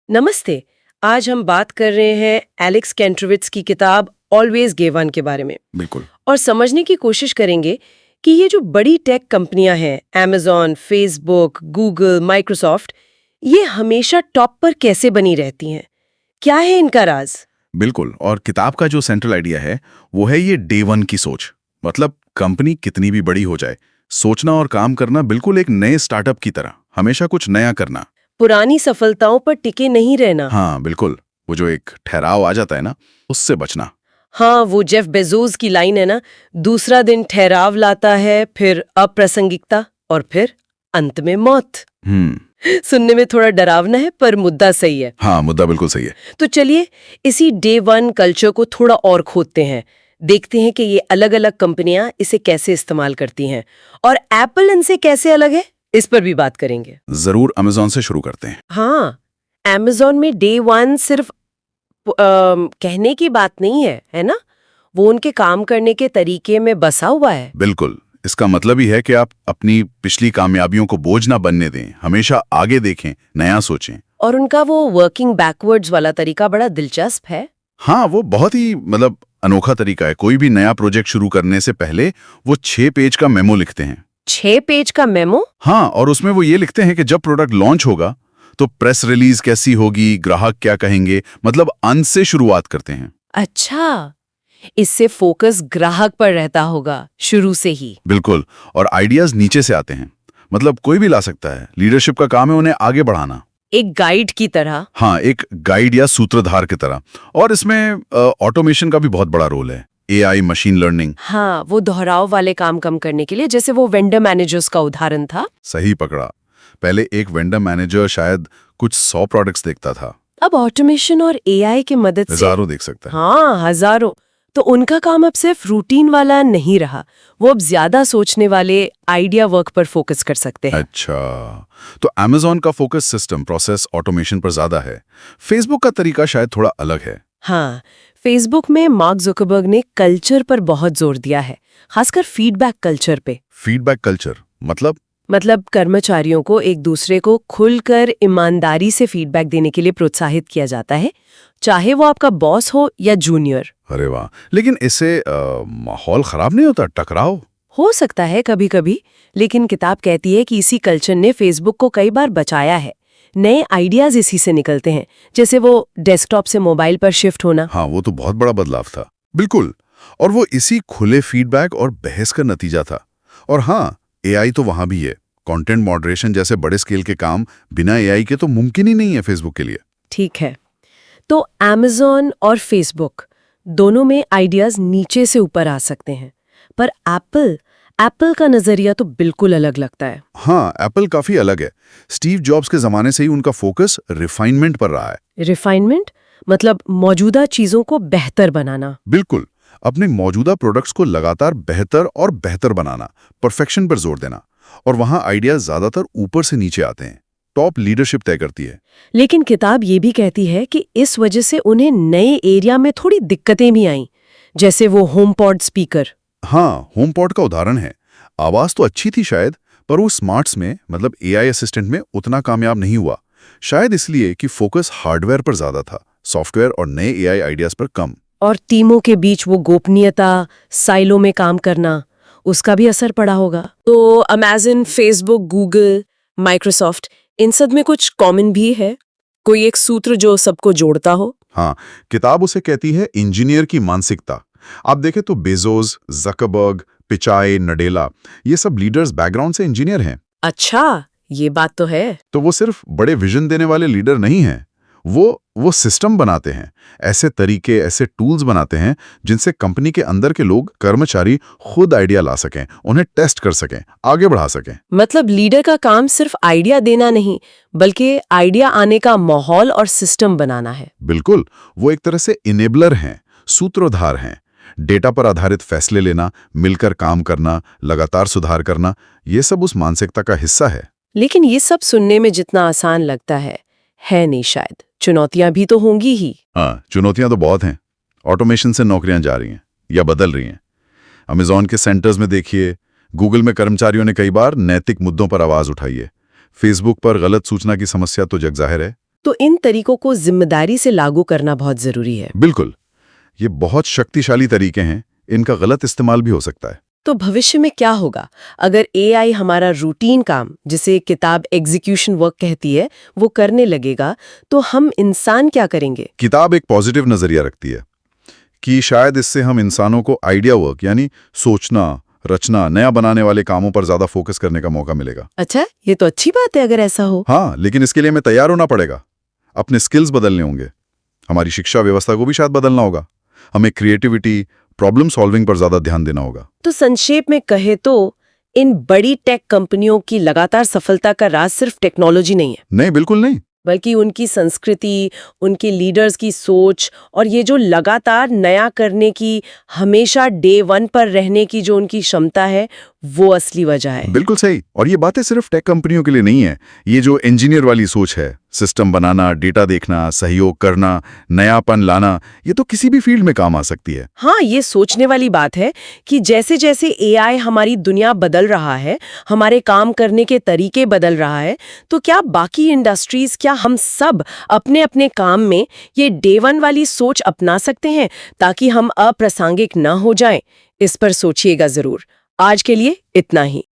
नमस्ते। आज हम बात कर रहे हैं एलेक्स केंट्रोविट्स की किताब ऑलवेज गिव वन के बारे में बिल्कुल। और समझने की कोशिश करेंगे कि ये जो बड़ी टेक कंपनियां हैं अमेज़न, फेसबुक, गूगल, माइक्रोसॉफ्ट, ये हमेशा टॉप पर कैसे बनी रहती हैं। क्या है इनका राज? बिल्कुल, और किताब का जो सेंट्रल आइडिया है वो है ये डे वन की सोच। मतलब कंपनी कितनी भी बड़ी हो जाए, सोचना और काम करना बिल्कुल एक नए स्टार्टअप की तरह, हमेशा कुछ नया करना। पुरानी सफलताओं पर टिके नहीं रहना। हाँ बिल्कुल, वो जो एक ठहराव आ जाता है ना, उससे बचना। हाँ, वो जेफ बेजोस की लाइन है ना, दूसरा दिन ठहराव लाता है, फिर अप्रासंगिकता और फिर अंत में मौत। सुनने में थोड़ा डरावना है पर मुद्दा सही है। हाँ, मुद्दा बिल्कुल सही है। तो चलिए इसी डे वन कल्चर को थोड़ा और खोदते हैं, देखते हैं कि ये अलग अलग कंपनियां इसे कैसे इस्तेमाल करती हैं और एप्पल इनसे कैसे अलग है, इस पर भी बात करेंगे। जरूर, अमेज़न से शुरू करते हैं। हाँ, अमेज़न में डे वन सिर्फ कहने की बात नहीं है, है ना? वो उनके काम करने के तरीके में बसा हुआ है। बिल्कुल, इसका मतलब ही है कि आप अपनी पिछली कामयाबियों को बोझ ना बनने दें, हमेशा आगे देखें, नया सोचें। और उनका वो वर्किंग बैकवर्ड्स वाला तरीका बड़ा दिलचस्प है। हाँ, वो बहुत ही अनोखा तरीका है। कोई भी नया प्रोजेक्ट शुरू करने से पहले वो 6 पेज का मेमो लिखते हैं। 6 पेज का मेमो? हाँ, और उसमें वो ये लिखते हैं कि जब प्रोडक्ट लॉन्च होगा तो प्रेस रिलीज कैसी होगी, ग्राहक क्या कहेंगे, मतलब अंत से शुरुआत करते हैं। अच्छा, इससे फोकस ग्राहक पर रहता होगा शुरू से ही। बिल्कुल, और आइडियाज नीचे से आते हैं, मतलब कोई भी ला सकता है। लीडरशिप का काम है उन्हें आगे बढ़ाना। एक गाइड की तरह। हाँ, एक गाइड या सूत्रधार की तरह। और इसमें ऑटोमेशन का भी बहुत बड़ा रोल है। AI, machine learning. हाँ, वो दोहराव वाले काम कम करने के लिए, जैसे वो वेंडर मैनेजर्स का उदाहरण था। सही पकड़ा। पहले एक वेंडर मैनेजर शायद कुछ 100 प्रोडक्ट्स देखता था, अब ऑटोमेशन और एआई की मदद से हजारों देख सकता है। हाँ, हजारों। तो उनका काम अब सिर्फ रूटीन वाला नहीं रहा, वो अब ज्यादा सोचने वाले आइडिया वर्क पर फोकस कर सकते हैं। अच्छा, तो अमेज़न का फोकस सिस्टम, प्रोसेस, ऑटोमेशन पर ज्यादा है। फेसबुक का तरीका शायद थोड़ा अलग है। हाँ, फेसबुक में मार्क जुकरबर्ग ने कल्चर पर बहुत जोर दिया है, खासकर फीडबैक कल्चर पे। फीडबैक कल्चर मतलब कर्मचारियों को एक दूसरे को खुलकर ईमानदारी से फीडबैक देने के लिए प्रोत्साहित किया जाता है, चाहे वो आपका बॉस हो या जूनियर। अरे वाह, लेकिन इससे माहौल खराब नहीं होता? टकराव हो सकता है कभी कभी, लेकिन किताब कहती है कि इसी कल्चर ने फेसबुक को कई बार बचाया है। नए आइडियाज इसी से निकलते हैं, जैसे वो डेस्कटॉप से मोबाइल पर शिफ्ट होना। हाँ, वो तो बहुत बड़ा बदलाव था। बिल्कुल, और वो इसी खुले फीडबैक और बहस का नतीजा था। और हाँ, एआई तो वहां भी है। कंटेंट मॉडरेशन जैसे बड़े स्केल के काम बिना एआई के तो मुमकिन ही नहीं है फेसबुक के लिए। ठीक है, तो अमेज़न और फेसबुक दोनों में आइडियाज नीचे से ऊपर आ सकते हैं, पर एप्पल का नजरिया तो बिल्कुल अलग लगता है। हाँ, एप्पल काफी अलग है। स्टीव जॉब्स के जमाने से ही उनका फोकस रिफाइनमेंट पर रहा है। रिफाइनमेंट मतलब मौजूदा चीजों को बेहतर बनाना। बिल्कुल, अपने मौजूदा प्रोडक्ट्स को लगातार बेहतर और बेहतर बनाना, परफेक्शन पर जोर देना। और वहां आइडियाज ज्यादातर ऊपर से नीचे आते हैं, टॉप लीडरशिप तय करती है। लेकिन किताब ये भी कहती है कि इस वजह से उन्हें नए एरिया में थोड़ी दिक्कतें भी आईं, जैसे वो होमपॉड स्पीकर। हाँ, होमपॉड का उदाहरण है। आवाज तो अच्छी थी शायद, पर वो स्मार्ट्स में, मतलब एआई असिस्टेंट में उतना कामयाब नहीं हुआ। शायद इसलिए कि फोकस हार्डवेयर पर ज्यादा था, सॉफ्टवेयर और नए एआई आइडियाज पर कम। और टीमों के बीच वो गोपनीयता, साइलो में काम करना, उसका भी असर पड़ा होगा। तो अमेज़न, फेसबुक, गूगल, माइक्रोसॉफ्ट, इन सब में कुछ कॉमन भी है? कोई एक सूत्र जो सबको जोड़ता हो? हाँ, किताब उसे कहती है इंजीनियर की मानसिकता। आप देखें तो बेजोस, जकरबर्ग, पिचाई, नडेला, ये सब लीडर्स बैकग्राउंड से इंजीनियर हैं। अच्छा, ये बात तो है। तो वो सिर्फ बड़े विजन देने वाले लीडर नहीं हैं। वो सिस्टम बनाते हैं, ऐसे तरीके, ऐसे टूल्स बनाते हैं जिनसे कंपनी के अंदर के लोग, कर्मचारी खुद आइडिया ला सकें, उन्हें टेस्ट कर सकें, आगे बढ़ा सकें। मतलब लीडर का काम सिर्फ आइडिया देना नहीं, बल्कि आइडिया आने का माहौल और सिस्टम बनाना है। बिल्कुल, वो एक तरह से इनेबलर हैं, सूत्रधार हैं। डेटा पर आधारित फैसले लेना, मिलकर काम करना, लगातार सुधार करना, ये सब उस मानसिकता का हिस्सा है। लेकिन ये सब सुनने में जितना आसान लगता है नहीं शायद। चुनौतियां भी तो होंगी ही। हाँ, चुनौतियां तो बहुत हैं। ऑटोमेशन से नौकरियां जा रही हैं या बदल रही हैं। अमेज़न के सेंटर्स में देखिए, गूगल में कर्मचारियों ने कई बार नैतिक मुद्दों पर आवाज उठाई है। फेसबुक पर गलत सूचना की समस्या तो जगजाहिर है। तो इन तरीकों को जिम्मेदारी से लागू करना बहुत जरूरी है। बिल्कुल, ये बहुत शक्तिशाली तरीके हैं, इनका गलत इस्तेमाल भी हो सकता है। तो भविष्य में क्या होगा अगर एआई हमारा रूटीन काम, जिसे किताब एग्जीक्यूशन वर्क कहती है, वो करने लगेगा, तो हम इंसान क्या करेंगे? किताब एक पॉजिटिव नजरिया रखती है कि शायद इससे हम इंसानों को आइडिया वर्क यानी सोचना, रचना, नया बनाने वाले कामों पर ज्यादा फोकस करने का मौका मिलेगा। अच्छा, ये तो अच्छी बात है अगर ऐसा हो। हाँ, लेकिन इसके लिए हमें तैयार होना पड़ेगा। अपने स्किल्स बदलने होंगे, हमारी शिक्षा व्यवस्था को भी शायद बदलना होगा, हमें क्रिएटिविटी, प्रॉब्लम सॉल्विंग पर ज्यादा ध्यान देना होगा। तो संक्षेप में कहे तो इन बड़ी टेक कंपनियों की लगातार सफलता का राज सिर्फ टेक्नोलॉजी नहीं है। नहीं, बिल्कुल नहीं। बल्कि उनकी संस्कृति, उनकी लीडर्स की सोच और ये जो लगातार नया करने की, हमेशा डे 1 पर रहने की जो उनकी क्षमता है, वो असली वजह है। बिल्कुल सही। और ये बातें सिर्फ टेक कंपनियों के लिए नहीं है। ये जो इंजीनियर वाली सोच है, सिस्टम बनाना, डेटा देखना, सहयोग करना, नयापन लाना, ये तो किसी भी फील्ड में काम आ सकती है। हाँ, ये सोचने वाली बात है कि जैसे जैसे एआई हमारी दुनिया बदल रहा है, हमारे काम करने के तरीके बदल रहा है, तो क्या बाकी इंडस्ट्रीज, क्या हम सब अपने अपने काम में ये डे 1 वाली सोच अपना सकते हैं ताकि हम अप्रासंगिक न हो जाएं? इस पर सोचिएगा जरूर। आज के लिए इतना ही।